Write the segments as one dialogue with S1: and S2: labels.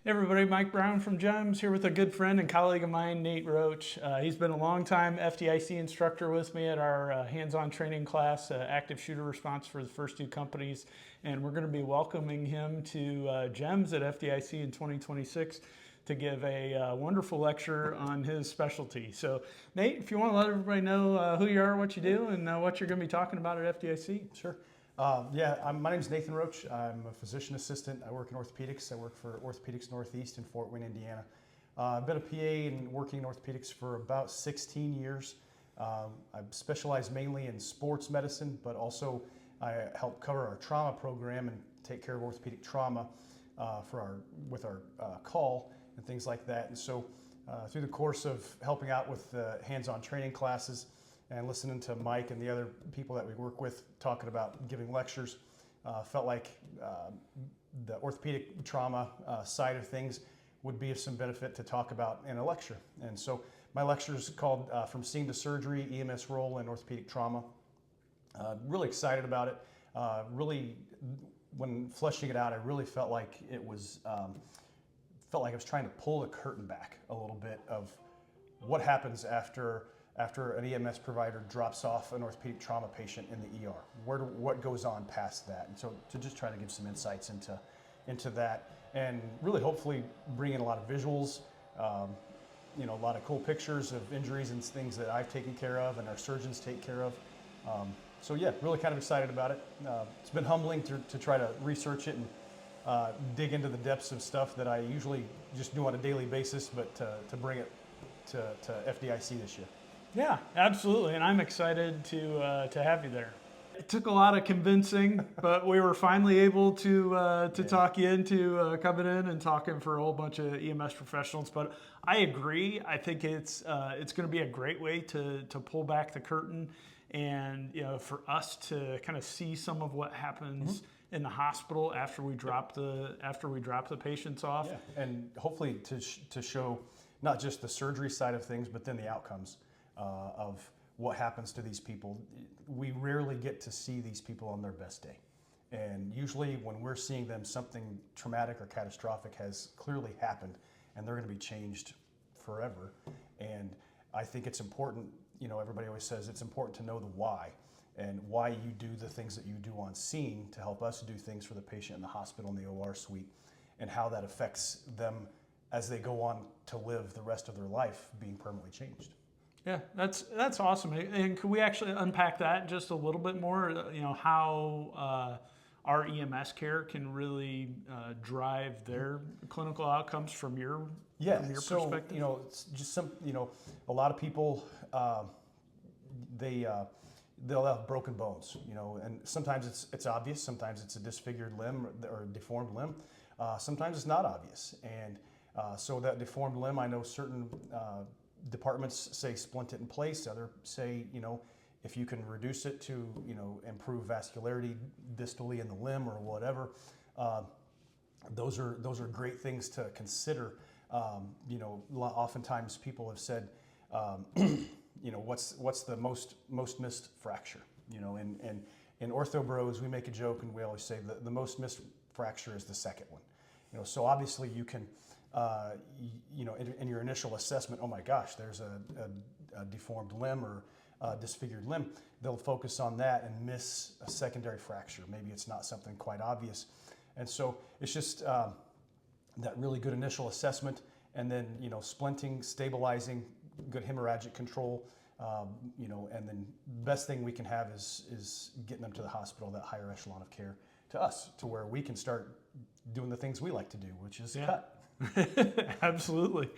S1: Hey everybody, Mike Brown from GEMS here with a good friend and colleague of mine, Nate Roach. He's been a long-time FDIC instructor with me at our hands-on training class, active shooter response for the first two companies, and we're going to be welcoming him to GEMS at FDIC in 2026 to give a wonderful lecture on his specialty. So Nate, if you want to let everybody know who you are, what you do, and what you're going to be talking about at FDIC.
S2: Sure. My name is Nathan Roach. I'm a physician assistant. I work in orthopedics. I work for Orthopedics Northeast in Fort Wayne, Indiana. I've been a PA and working in orthopedics for about 16 years. I've specialized mainly in sports medicine, but also I help cover our trauma program and take care of orthopedic trauma with our call and things like that. And so through the course of helping out with the hands-on training classes, and listening to Mike and the other people that we work with talking about giving lectures, felt like the orthopedic trauma side of things would be of some benefit to talk about in a lecture. And so my lecture is called From Scene to Surgery, EMS Role in Orthopedic Trauma. Really excited about it. Really, when fleshing it out, I really felt like I was trying to pull the curtain back a little bit of what happens after an EMS provider drops off an orthopedic trauma patient in the ER. What goes on past that? And so to just try to give some insights into that, and really hopefully bring in a lot of visuals, a lot of cool pictures of injuries and things that I've taken care of and our surgeons take care of. So yeah, really kind of excited about it. It's been humbling to try to research it and dig into the depths of stuff that I usually just do on a daily basis, but to bring it to FDIC this year.
S1: Yeah, absolutely, and I'm excited to have you there. It took a lot of convincing, but we were finally able to talk you into coming in and talking for a whole bunch of EMS professionals. But I agree. I think it's going to be a great way to pull back the curtain, and for us to kind of see some of what happens in the hospital after we drop the patients off.
S2: Yeah, and hopefully to show not just the surgery side of things, but then the outcomes. Of what happens to these people. We rarely get to see these people on their best day. And usually when we're seeing them, something traumatic or catastrophic has clearly happened and they're going to be changed forever. And I think it's important, everybody always says it's important to know the why and why you do the things that you do on scene to help us do things for the patient in the hospital in the OR suite, and how that affects them as they go on to live the rest of their life being permanently changed.
S1: Yeah, that's awesome. And could we actually unpack that just a little bit more? How our EMS care can really drive their clinical outcomes from your perspective.
S2: It's just a lot of people they'll have broken bones, and sometimes it's obvious. Sometimes it's a disfigured limb or a deformed limb. Sometimes it's not obvious, and so that deformed limb, I know certain departments say splint it in place. Others say, if you can reduce it to, improve vascularity distally in the limb or whatever, those are great things to consider. Oftentimes people have said, what's the most missed fracture? And in ortho bros, we make a joke and we always say the most missed fracture is the second one. So obviously you can. In your initial assessment, oh my gosh, there's a deformed limb or a disfigured limb, they'll focus on that and miss a secondary fracture. Maybe it's not something quite obvious. And so it's just that really good initial assessment, and then, splinting, stabilizing, good hemorrhagic control, and then best thing we can have is getting them to the hospital, that higher echelon of care, to us, to where we can start doing the things we like to do, which is cut.
S1: Absolutely.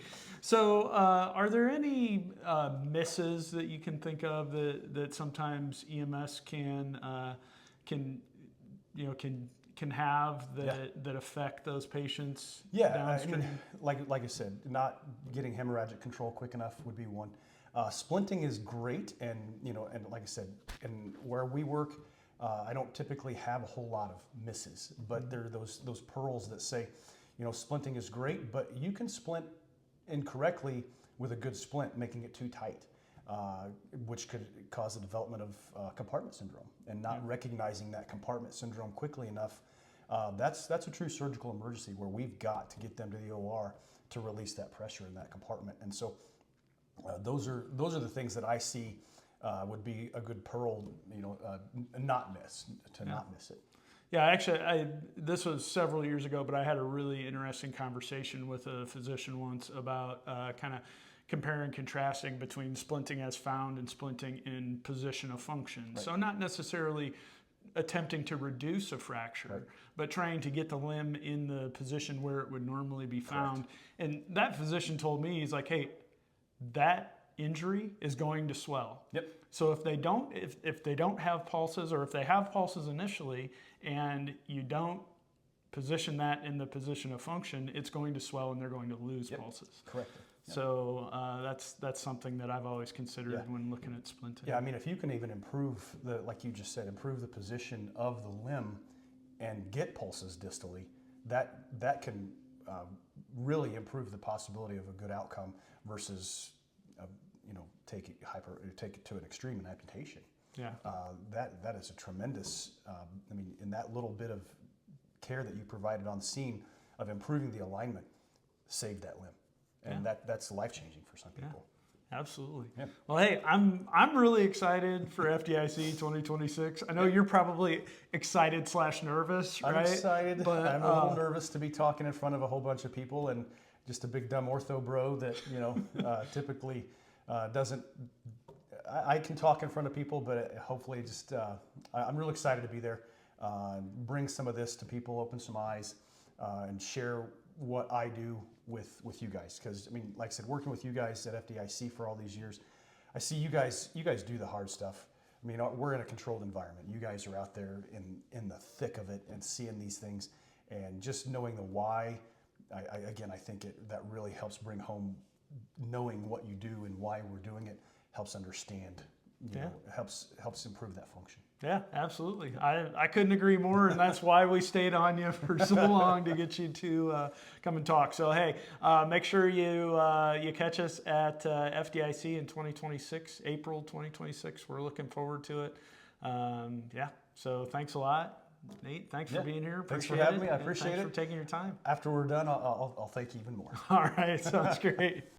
S1: So, are there any misses that you can think of that sometimes EMS can have that affect those patients?
S2: Yeah,
S1: downstream?
S2: like I said, not getting hemorrhagic control quick enough would be one. Splinting is great, and like I said, and where we work, I don't typically have a whole lot of misses, but there are those pearls that say, splinting is great, but you can splint incorrectly with a good splint, making it too tight, which could cause the development of compartment syndrome, and not recognizing that compartment syndrome quickly enough that's a true surgical emergency where we've got to get them to the OR to release that pressure in that compartment. And so those are the things that I see would be a good pearl, not miss it.
S1: Yeah, actually, this was several years ago, but I had a really interesting conversation with a physician once about kind of comparing and contrasting between splinting as found and splinting in position of function. Right. So not necessarily attempting to reduce a fracture, right, but trying to get the limb in the position where it would normally be found. Correct. And that physician told me, he's like, hey, that injury is going to swell.
S2: Yep.
S1: So if they don't have pulses, or if they have pulses initially and you don't position that in the position of function, it's going to swell and they're going to lose pulses.
S2: Correct. Yep.
S1: So that's something that I've always considered when looking at splinting.
S2: Yeah, I mean, if you can even improve like you just said, improve the position of the limb and get pulses distally, that can really improve the possibility of a good outcome versus take it to an extreme in amputation.
S1: Yeah.
S2: That is a tremendous. I mean, in that little bit of care that you provided on scene of improving the alignment, saved that limb, and that's life changing for some people.
S1: Yeah, absolutely.
S2: Yeah.
S1: Well, hey, I'm really excited for FDIC 2026. I know you're probably excited / nervous, right?
S2: I'm excited,
S1: but
S2: I'm a little nervous to be talking in front of a whole bunch of people and just a big dumb ortho bro that typically doesn't. I can talk in front of people, but hopefully just I'm real excited to be there, bring some of this to people, open some eyes, and share what I do with you guys. Because I mean, like I said, working with you guys at FDIC for all these years, I see you guys do the hard stuff. I mean, we're in a controlled environment. You guys are out there in the thick of it and seeing these things, and just knowing the why. I think that really helps bring home knowing what you do and why we're doing it. Helps understand, helps improve that function.
S1: Yeah, absolutely. I couldn't agree more, and that's why we stayed on you for so long to get you to come and talk. So hey, make sure you catch us at FDIC in 2026, April 2026. We're looking forward to it. So thanks a lot, Nate. Thanks for being here.
S2: Thanks for having me. I appreciate it.
S1: Thanks for taking your time.
S2: After we're done, I'll thank you even more.
S1: All right, sounds great.